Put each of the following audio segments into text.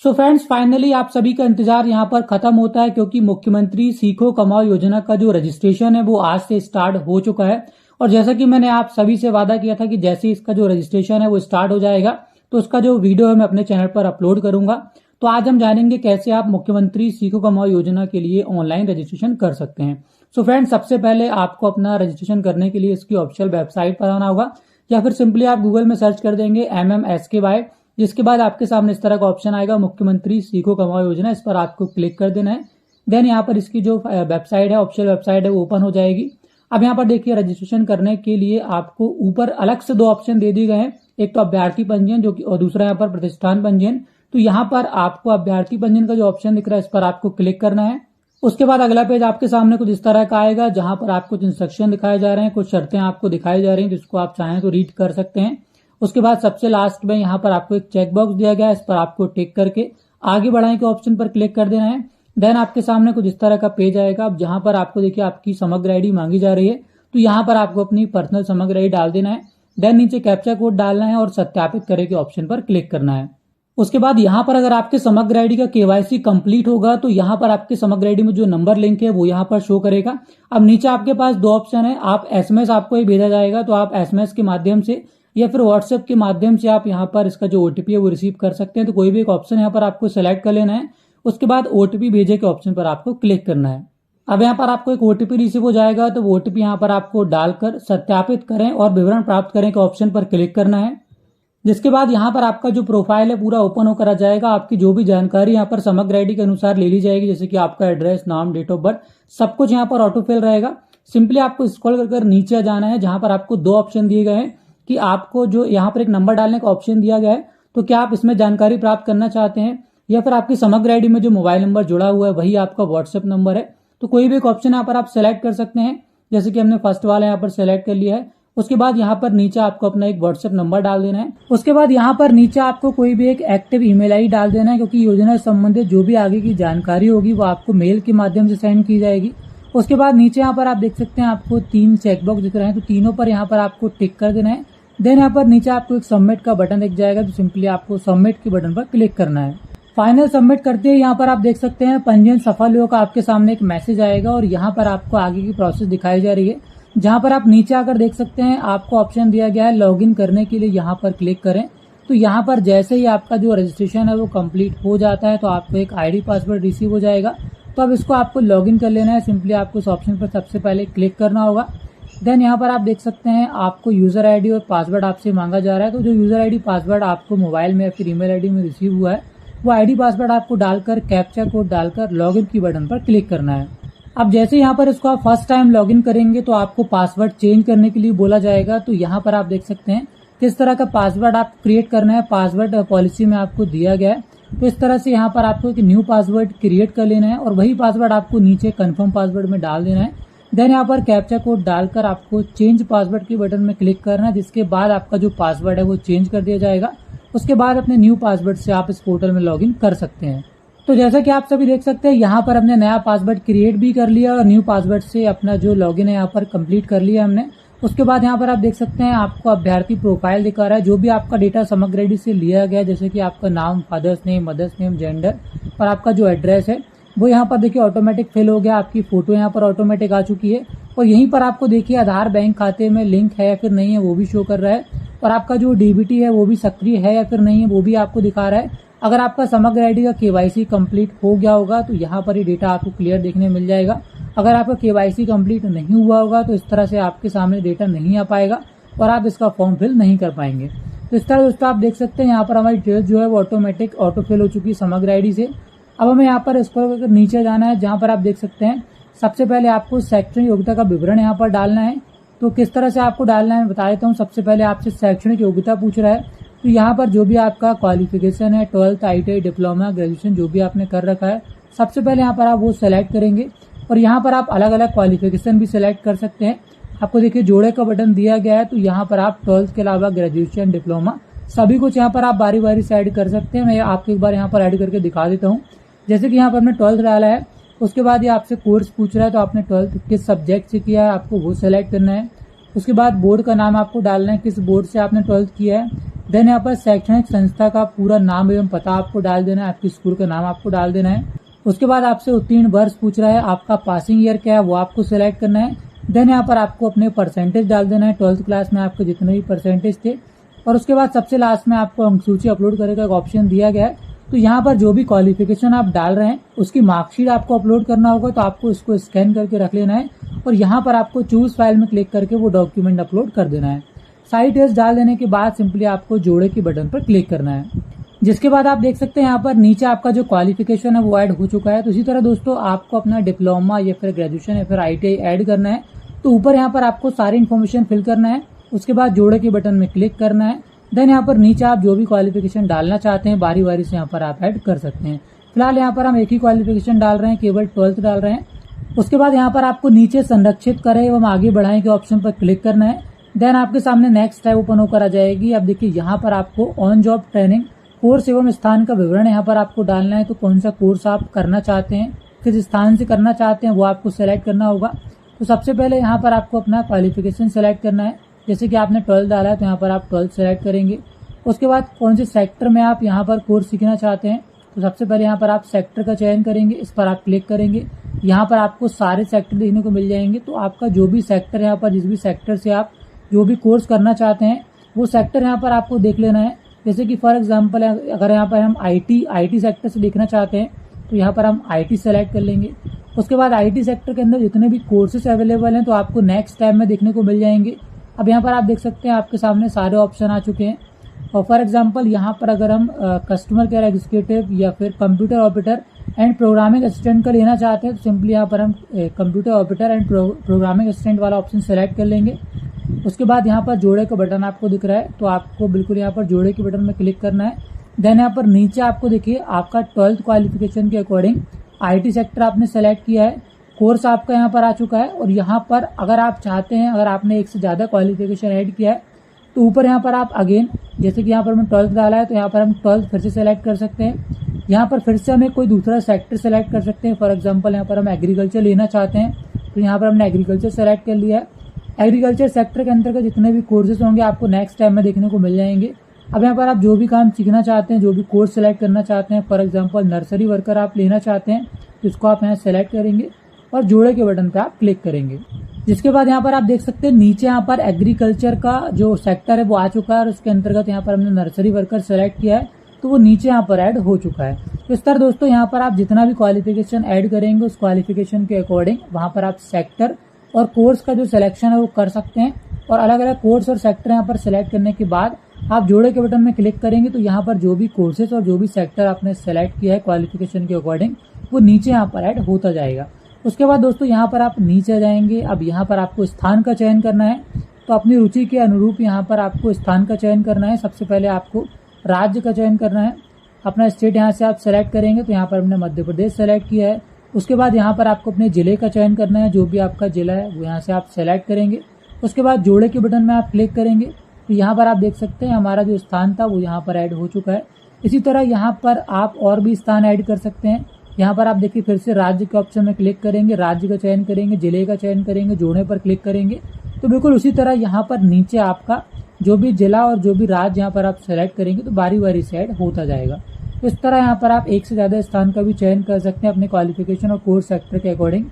So friends, finally आप सभी का इंतजार यहाँ पर खत्म होता है क्योंकि मुख्यमंत्री सीखो कमाओ योजना का जो रजिस्ट्रेशन है वो आज से स्टार्ट हो चुका है। और जैसा कि मैंने आप सभी से वादा किया था कि जैसे इसका जो रजिस्ट्रेशन है वो स्टार्ट हो जाएगा तो उसका जो वीडियो है मैं अपने चैनल पर अपलोड करूंगा। तो आज हम जानेंगे कैसे आप मुख्यमंत्री सीखो कमाओ योजना के लिए ऑनलाइन रजिस्ट्रेशन कर सकते हैं। सो फ्रेंड्स, सबसे पहले आपको अपना रजिस्ट्रेशन करने के लिए इसकी ऑफिशियल वेबसाइट पर आना होगा या फिर सिंपली आप गूगल में सर्च कर देंगे MMSKY, जिसके बाद आपके सामने इस तरह का ऑप्शन आएगा मुख्यमंत्री सीखो कमाओ योजना। इस पर आपको क्लिक कर देना है। देन यहाँ पर इसकी जो वेबसाइट है, ऑफिशियल वेबसाइट है, वो ओपन हो जाएगी। अब यहाँ पर देखिए, रजिस्ट्रेशन करने के लिए आपको ऊपर अलग से दो ऑप्शन दे दिए गए हैं, एक तो अभ्यर्थी पंजीयन जो कि, और दूसरा यहाँ पर प्रतिष्ठान पंजीयन। तो यहाँ पर आपको अभ्यर्थी पंजीयन का जो ऑप्शन दिख रहा है इस पर आपको क्लिक करना है। उसके बाद अगला पेज आपके सामने कुछ इस तरह का आएगा जहां पर आपको कुछ इंस्ट्रक्शन दिखाए जा रहे हैं, कुछ शर्तें आपको दिखाई जा रही हैं जिसको आप चाहें तो रीड कर सकते हैं। उसके बाद सबसे लास्ट में यहाँ पर आपको एक चेक बॉक्स दिया गया है, इस पर आपको टिक करके आगे बढ़ाने के ऑप्शन पर क्लिक कर देना है। देन आपके सामने कुछ इस तरह का पेज आएगा। अब जहां पर आपको देखिए आपकी समग्र आईडी मांगी जा रही है, तो यहाँ पर आपको अपनी पर्सनल समग्र आईडी डाल देना है। देन नीचे कैप्चा कोड डालना है और सत्यापित करें के ऑप्शन पर क्लिक करना है। उसके बाद यहाँ पर अगर आपके समग्र आईडी का KYC कंप्लीट होगा तो यहाँ पर आपके समग्र आईडी में जो नंबर लिंक है वो यहाँ पर शो करेगा। अब नीचे आपके पास दो ऑप्शन है, आप SMS आपको ये भेजा जाएगा तो आप SMS के माध्यम से या फिर WhatsApp के माध्यम से आप यहाँ पर इसका जो OTP है वो रिसीव कर सकते हैं। तो कोई भी एक ऑप्शन यहाँ पर आपको सिलेक्ट कर लेना है। उसके बाद OTP भेजे के ऑप्शन पर आपको क्लिक करना है। अब यहाँ पर आपको एक OTP रिसीव हो जाएगा तो वो OTP यहाँ पर आपको डालकर सत्यापित करें और विवरण प्राप्त करें के ऑप्शन पर क्लिक करना है। जिसके बाद यहाँ पर आपका जो प्रोफाइल है पूरा ओपन होकर आ जाएगा। आपकी जो भी जानकारी यहाँ पर समग्र आईडी के अनुसार ले ली जाएगी, जैसे कि आपका एड्रेस, नाम, डेट ऑफ बर्थ, सब कुछ यहाँ पर ऑटो फिल रहेगा। सिंपली आपको स्क्रॉल कर नीचे आ जाना है जहां पर आपको दो ऑप्शन दिए गए हैं कि आपको जो यहाँ पर एक नंबर डालने का ऑप्शन दिया गया है, तो क्या आप इसमें जानकारी प्राप्त करना चाहते हैं या फिर आपकी समग्र आईडी में जो मोबाइल नंबर जुड़ा हुआ है वही आपका WhatsApp नंबर है। तो कोई भी एक ऑप्शन यहाँ पर आप सेलेक्ट कर सकते हैं, जैसे कि हमने फर्स्ट वाला यहाँ पर सेलेक्ट कर लिया है। उसके बाद यहाँ पर नीचे आपको अपना एक WhatsApp नंबर डाल देना है। उसके बाद यहाँ पर नीचे आपको कोई भी एक एक्टिव ईमेल आईडी डाल देना है, क्योंकि योजना से संबंधित जो भी आगे की जानकारी होगी वो आपको मेल के माध्यम से सेंड की जाएगी। उसके बाद नीचे यहाँ पर आप देख सकते हैं आपको 3 चेकबॉक्स दिख रहे हैं, तो तीनों पर यहाँ पर आपको टिक कर देना है। देन यहाँ पर नीचे आपको एक सबमिट का बटन दिख जाएगा, तो सिंपली आपको सबमिट के बटन पर क्लिक करना है। फाइनल सबमिट करते हैं यहाँ पर आप देख सकते हैं पंजीयन सफल होगा, आपके सामने एक मैसेज आएगा और यहाँ पर आपको आगे की प्रोसेस दिखाई जा रही है। जहां पर आप नीचे आकर देख सकते हैं आपको ऑप्शन दिया गया है लॉगिन करने के लिए, यहाँ पर क्लिक करें। तो यहाँ पर जैसे ही आपका जो रजिस्ट्रेशन है वो कंप्लीट हो जाता है तो आपको एक ID पासवर्ड रिसीव हो जाएगा। तो अब इसको आपको लॉगिन कर लेना है। सिंपली आपको इस ऑप्शन पर सबसे पहले क्लिक करना होगा। देन यहाँ पर आप देख सकते हैं आपको यूजर ID और पासवर्ड आपसे मांगा जा रहा है। तो जो यूजर ID पासवर्ड आपको मोबाइल में या फिर ईमेल ID में रिसीव हुआ है वो ID पासवर्ड आपको डालकर कैप्चा कोड डालकर लॉगिन की बटन पर क्लिक करना है। अब जैसे यहाँ पर इसको आप फर्स्ट टाइम लॉगिन करेंगे तो आपको पासवर्ड चेंज करने के लिए बोला जाएगा। तो यहाँ पर आप देख सकते हैं किस तरह का पासवर्ड आप क्रिएट करना है, पासवर्ड पॉलिसी में आपको दिया गया है। तो इस तरह से यहाँ पर आपको एक न्यू पासवर्ड क्रिएट कर लेना है और वही पासवर्ड आपको नीचे कंफर्म पासवर्ड में डाल देना है। देन यहाँ पर कैप्चा कोड डालकर आपको चेंज पासवर्ड के बटन में क्लिक करना है, जिसके बाद आपका जो पासवर्ड है वो चेंज कर दिया जाएगा। उसके बाद अपने न्यू पासवर्ड से आप इस पोर्टल में लॉगिन कर सकते हैं। तो जैसा कि आप सभी देख सकते हैं यहाँ पर हमने नया पासवर्ड क्रिएट भी कर लिया और न्यू पासवर्ड से अपना जो लॉगिन है यहाँ पर कंप्लीट कर लिया हमने। उसके बाद यहाँ पर आप देख सकते हैं आपको अभ्यर्थी प्रोफाइल दिखा रहा है, जो भी आपका डेटा समग्र आईडी से लिया गया है, जैसे कि आपका नाम, father's name, mother's name, gender और आपका जो एड्रेस है वो यहाँ पर देखिए ऑटोमेटिक फिल हो गया। आपकी फोटो यहाँ पर ऑटोमेटिक आ चुकी है और यहीं पर आपको देखिए आधार बैंक खाते में लिंक है या फिर नहीं है वो भी शो कर रहा है और आपका जो DBT है वो भी सक्रिय है या फिर नहीं है वो भी आपको दिखा रहा है। अगर आपका समग्र आईडी का KYC कंप्लीट हो गया होगा तो यहाँ पर ये डेटा आपको क्लियर देखने मिल जाएगा। अगर आपका KYC कंप्लीट नहीं हुआ होगा तो इस तरह से आपके सामने डेटा नहीं आ पाएगा और आप इसका फॉर्म फिल नहीं कर पाएंगे। तो इस तरह दोस्तों आप देख सकते हैं यहाँ पर हमारी डिटेल्स जो है वो ऑटोमेटिक ऑटो फिल हो चुकी है समग्र आईडी से। अब हमें यहाँ पर स्क्रॉल करके नीचे जाना है, जहाँ पर आप देख सकते हैं सबसे पहले आपको शैक्षणिक योग्यता का विवरण यहाँ पर डालना है। तो किस तरह से आपको डालना है मैं बता देता हूँ। सबसे पहले आपसे शैक्षणिक योग्यता पूछ रहा है, तो यहाँ पर जो भी आपका क्वालिफिकेशन है, 12th, ITI, डिप्लोमा, ग्रेजुएशन जो भी आपने कर रखा है, सबसे पहले यहाँ पर आप वो सेलेक्ट करेंगे और यहाँ पर आप अलग अलग क्वालिफिकेशन भी सिलेक्ट कर सकते हैं। आपको देखिए जोड़े का बटन दिया गया है, तो यहाँ पर आप 12th के अलावा ग्रेजुएशन, डिप्लोमा सभी कुछ यहाँ पर आप बारी बारी से ऐड कर सकते हैं। मैं आपको एक बार यहाँ पर ऐड करके दिखा देता हूँ। जैसे कि यहाँ पर हमने 12th डाला है, उसके बाद ये आपसे कोर्स पूछ रहा है, तो आपने 12th किस सब्जेक्ट से किया है आपको वो सिलेक्ट करना है। उसके बाद बोर्ड का नाम आपको डालना है, किस बोर्ड से आपने 12th किया है। देन यहाँ पर शैक्षणिक संस्था का पूरा नाम एवं पता आपको डाल देना है, आपकी स्कूल का नाम आपको डाल देना है। उसके बाद आपसे उत्तीर्ण वर्ष पूछ रहा है, आपका पासिंग ईयर क्या है वो आपको सिलेक्ट करना है। देन यहाँ पर आपको अपने परसेंटेज डाल देना है, 12th क्लास में आपके जितने भी परसेंटेज थे। और उसके बाद सबसे लास्ट में आपको अंक सूची अपलोड करने का एक ऑप्शन दिया गया है। तो यहाँ पर जो भी क्वालिफिकेशन आप डाल रहे हैं उसकी मार्कशीट आपको अपलोड करना होगा, तो आपको इसको स्कैन करके रख लेना है और यहाँ पर आपको चूज फाइल में क्लिक करके वो डॉक्यूमेंट अपलोड कर देना है। साइट एड्रेस डाल देने के बाद सिंपली आपको जोड़े के बटन पर क्लिक करना है, जिसके बाद आप देख सकते हैं यहाँ पर नीचे आपका जो क्वालिफिकेशन है वो ऐड हो चुका है। तो इसी तरह दोस्तों आपको अपना डिप्लोमा या फिर ग्रेजुएशन या फिर ITI ऐड करना है। तो ऊपर यहाँ पर आपको सारी इन्फॉर्मेशन फिल करना है, उसके बाद जोड़े के बटन में क्लिक करना है। देन यहाँ पर नीचे आप जो भी क्वालिफिकेशन डालना चाहते हैं बारी बारी से यहाँ पर आप ऐड कर सकते हैं। फिलहाल यहाँ पर हम एक ही क्वालिफिकेशन डाल रहे हैं, केवल 12th डाल रहे हैं। उसके बाद यहाँ पर आपको नीचे संरक्षित करें एवं आगे बढ़ाएं के ऑप्शन पर क्लिक करना है। देन आपके सामने नेक्स्ट टैब ओपन होकर आ जाएगी। अब देखिए यहाँ पर आपको ऑन जॉब ट्रेनिंग कोर्स एवं स्थान का विवरण यहाँ पर आपको डालना है। तो कौन सा कोर्स आप करना चाहते हैं, किस स्थान से करना चाहते हैं वो आपको सेलेक्ट करना होगा। तो सबसे पहले यहाँ पर आपको अपना क्वालिफिकेशन सेलेक्ट करना है। जैसे कि आपने 12th डाला है तो यहाँ पर आप 12th सेलेक्ट करेंगे। उसके बाद कौन से सेक्टर में आप यहाँ पर कोर्स सीखना चाहते हैं, तो सबसे पहले यहाँ पर आप सेक्टर का चयन करेंगे, इस पर आप क्लिक करेंगे। यहाँ पर आपको सारे सेक्टर देखने को मिल जाएंगे। तो आपका जो भी सेक्टर यहाँ पर जिस भी सेक्टर से आप जो भी कोर्स करना चाहते हैं वो सेक्टर यहाँ पर आपको देख लेना है। जैसे कि फॉर एग्जाम्पल अगर यहाँ पर हम IT सेक्टर से देखना चाहते हैं तो यहाँ पर हम IT सेलेक्ट कर लेंगे। उसके बाद IT सेक्टर के अंदर जितने भी कोर्सेस अवेलेबल हैं तो आपको नेक्स्ट टैब में देखने को मिल जाएंगे। अब यहाँ पर आप देख सकते हैं आपके सामने सारे ऑप्शन आ चुके हैं। और फॉर एग्जांपल यहाँ पर अगर हम कस्टमर केयर एग्जीक्यूटिव या फिर computer operator and programming assistant का लेना चाहते हैं तो सिंपली यहाँ पर हम computer operator and programming assistant वाला ऑप्शन सेलेक्ट कर लेंगे। उसके बाद यहाँ पर जोड़े का बटन आपको दिख रहा है तो आपको बिल्कुल यहाँ पर जोड़े के बटन में क्लिक करना है। देन यहाँ पर नीचे आपको देखिए आपका 12th क्वालिफिकेशन के अकॉर्डिंग IT सेक्टर आपने सेलेक्ट किया है, कोर्स आपका यहाँ पर आ चुका है। और यहाँ पर अगर आप चाहते हैं, अगर आपने एक से ज्यादा क्वालिफिकेशन ऐड किया है तो ऊपर यहाँ पर आप अगेन, जैसे कि यहाँ पर हमने 12th डाला है तो यहाँ पर हम 12th फिर से सेलेक्ट कर सकते हैं। यहाँ पर फिर से हमें कोई दूसरा सेक्टर सेलेक्ट कर सकते हैं। फॉर एग्जाम्पल यहाँ पर हम एग्रीकल्चर लेना चाहते हैं तो यहाँ पर हमने एग्रीकल्चर सेलेक्ट कर लिया है। एग्रीकल्चर सेक्टर के अंतर्गत जितने भी कोर्सेज होंगे आपको नेक्स्ट टाइम में देखने को मिल जाएंगे। अब यहाँ पर आप जो भी काम सीखना चाहते हैं, जो भी कोर्स सेलेक्ट करना चाहते हैं, फॉर एग्जांपल नर्सरी वर्कर आप लेना चाहते हैं तो इसको आप यहाँ सेलेक्ट करेंगे और जोड़े के बटन पे आप क्लिक करेंगे। जिसके बाद यहाँ पर आप देख सकते हैं नीचे यहाँ पर एग्रीकल्चर का जो सेक्टर है वो आ चुका है और उसके अंतर्गत यहाँ पर हमने नर्सरी वर्कर सेलेक्ट किया है तो वो नीचे यहाँ पर ऐड हो चुका है। तो इस तरह दोस्तों यहाँ पर आप जितना भी क्वालिफिकेशन ऐड करेंगे उस क्वालिफिकेशन के अकॉर्डिंग वहां पर आप सेक्टर और कोर्स का जो सिलेक्शन है वो कर सकते हैं। और अलग अलग कोर्स और सेक्टर यहाँ पर सिलेक्ट करने के बाद आप जोड़े के बटन में क्लिक करेंगे तो यहाँ पर जो भी कोर्सेज और जो भी सेक्टर आपने सेलेक्ट किया है क्वालिफिकेशन के अकॉर्डिंग वो नीचे यहाँ पर ऐड होता जाएगा। उसके बाद दोस्तों यहाँ पर आप नीचे आ जाएंगे। अब यहाँ पर आपको स्थान का चयन करना है तो अपनी रुचि के अनुरूप यहाँ पर आपको स्थान का चयन करना है। सबसे पहले आपको राज्य का चयन करना है, अपना स्टेट यहाँ से आप सेलेक्ट करेंगे तो यहाँ पर हमने मध्य प्रदेश सेलेक्ट किया है। उसके बाद यहाँ पर आपको अपने जिले का चयन करना है, जो भी आपका जिला है वो यहाँ से आप सेलेक्ट करेंगे। उसके बाद जोड़े के बटन में आप क्लिक करेंगे तो यहाँ पर आप देख सकते हैं हमारा जो स्थान था वो यहाँ पर ऐड हो चुका है। इसी तरह यहाँ पर आप और भी स्थान ऐड कर सकते हैं। यहाँ पर आप देखिए फिर से राज्य के ऑप्शन में क्लिक करेंगे, राज्य का चयन करेंगे, जिले का चयन करेंगे, जोड़े पर क्लिक करेंगे तो बिल्कुल उसी तरह यहाँ पर नीचे आपका जो भी जिला और जो भी राज्य यहाँ पर आप सेलेक्ट करेंगे तो बारी बारी से ऐड होता जाएगा। तो इस तरह यहाँ पर आप एक से ज्यादा स्थान का भी चयन कर सकते हैं अपने क्वालिफिकेशन और कोर्स सेक्टर के अकॉर्डिंग।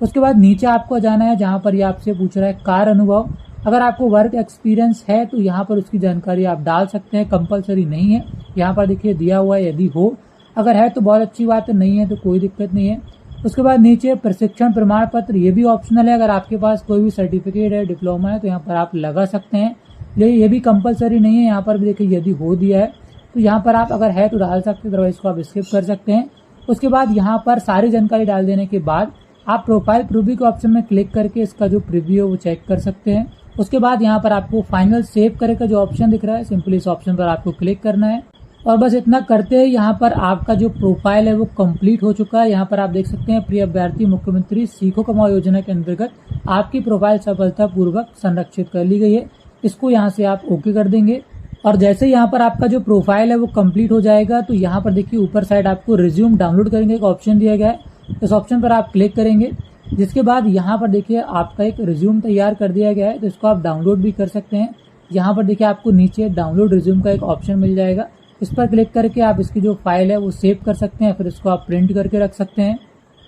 उसके बाद नीचे आपको जाना है जहाँ पर ये आपसे पूछ रहा है कार्य अनुभव। अगर आपको वर्क एक्सपीरियंस है तो यहाँ पर उसकी जानकारी आप डाल सकते हैं, कंपलसरी नहीं है। यहाँ पर देखिए दिया हुआ है, यदि हो, अगर है तो बहुत अच्छी बात है, नहीं है तो कोई दिक्कत नहीं है। उसके बाद नीचे प्रशिक्षण प्रमाण पत्र, ये भी ऑप्शनल है। अगर आपके पास कोई भी सर्टिफिकेट है, डिप्लोमा है तो यहाँ पर आप लगा सकते हैं, लेकिन ये भी कंपलसरी नहीं है। यहाँ पर भी देखिए यदि हो दिया है तो यहाँ पर आप अगर है तो डाल सकते हैं, अदरवाइज इसको आप स्किप कर सकते हैं। उसके बाद यहाँ पर सारी जानकारी डाल देने के बाद आप प्रोफाइल प्रीव्यू के ऑप्शन में क्लिक करके इसका जो प्रीव्यू है वो चेक कर सकते हैं। उसके बाद यहाँ पर आपको फाइनल सेव करे का जो ऑप्शन दिख रहा है, सिंपली इस ऑप्शन पर आपको क्लिक करना है और बस इतना करते ही यहाँ पर आपका जो प्रोफाइल है वो कंप्लीट हो चुका है। यहाँ पर आप देख सकते हैं प्रिय अभ्यर्थी, मुख्यमंत्री सीखो कमाओ योजना के अंतर्गत आपकी प्रोफाइल सफलतापूर्वक संरक्षित कर ली गई है। इसको यहाँ से आप ओके कर देंगे और जैसे ही यहाँ पर आपका जो प्रोफाइल है वो कंप्लीट हो जाएगा तो यहाँ पर देखिए ऊपर साइड आपको रिज्यूम डाउनलोड करेंगे एक ऑप्शन दिया गया है। इस ऑप्शन पर आप क्लिक करेंगे। जिसके बाद यहाँ पर देखिए आपका एक रिज्यूम तैयार कर दिया गया है, तो इसको आप डाउनलोड भी कर सकते हैं। यहाँ पर देखिए आपको नीचे डाउनलोड रिज्यूम का एक ऑप्शन मिल जाएगा, इस पर क्लिक करके आप इसकी जो फाइल है वो सेव कर सकते हैं, फिर इसको आप प्रिंट करके रख सकते हैं।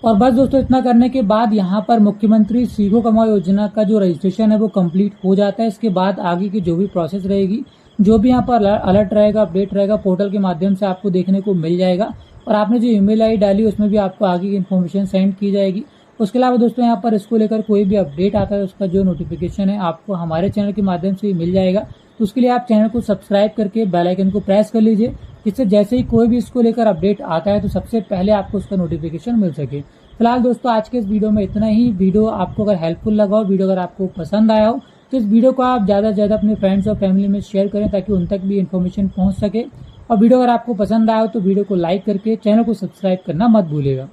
और बस दोस्तों इतना करने के बाद यहाँ पर मुख्यमंत्री सीखो कमाओ योजना का जो रजिस्ट्रेशन है वो कंप्लीट हो जाता है। इसके बाद आगे की जो भी प्रोसेस रहेगी, जो भी यहाँ पर अलर्ट रहेगा, अपडेट रहेगा, पोर्टल के माध्यम से आपको देखने को मिल जाएगा। और आपने जो ईमेल आई डाली उसमें भी आपको आगे की इन्फॉर्मेशन सेंड की जाएगी। उसके अलावा दोस्तों यहाँ पर इसको लेकर कोई भी अपडेट आता है उसका जो नोटिफिकेशन है आपको हमारे चैनल के माध्यम से मिल जाएगा। तो उसके लिए आप चैनल को सब्सक्राइब करके बेल आइकन को प्रेस कर लीजिए, जिससे जैसे ही कोई भी इसको लेकर अपडेट आता है तो सबसे पहले आपको उसका नोटिफिकेशन मिल सके। फिलहाल दोस्तों आज के इस वीडियो में इतना ही। वीडियो आपको अगर हेल्पफुल लगा हो, वीडियो अगर आपको पसंद आया हो, तो इस वीडियो को आप ज़्यादा से ज़्यादा अपने फ्रेंड्स और फैमिली में शेयर करें ताकि उन तक भी इन्फॉर्मेशन पहुंच सके। और वीडियो अगर आपको पसंद आया हो तो वीडियो को लाइक करके चैनल को सब्सक्राइब करना मत भूलिएगा।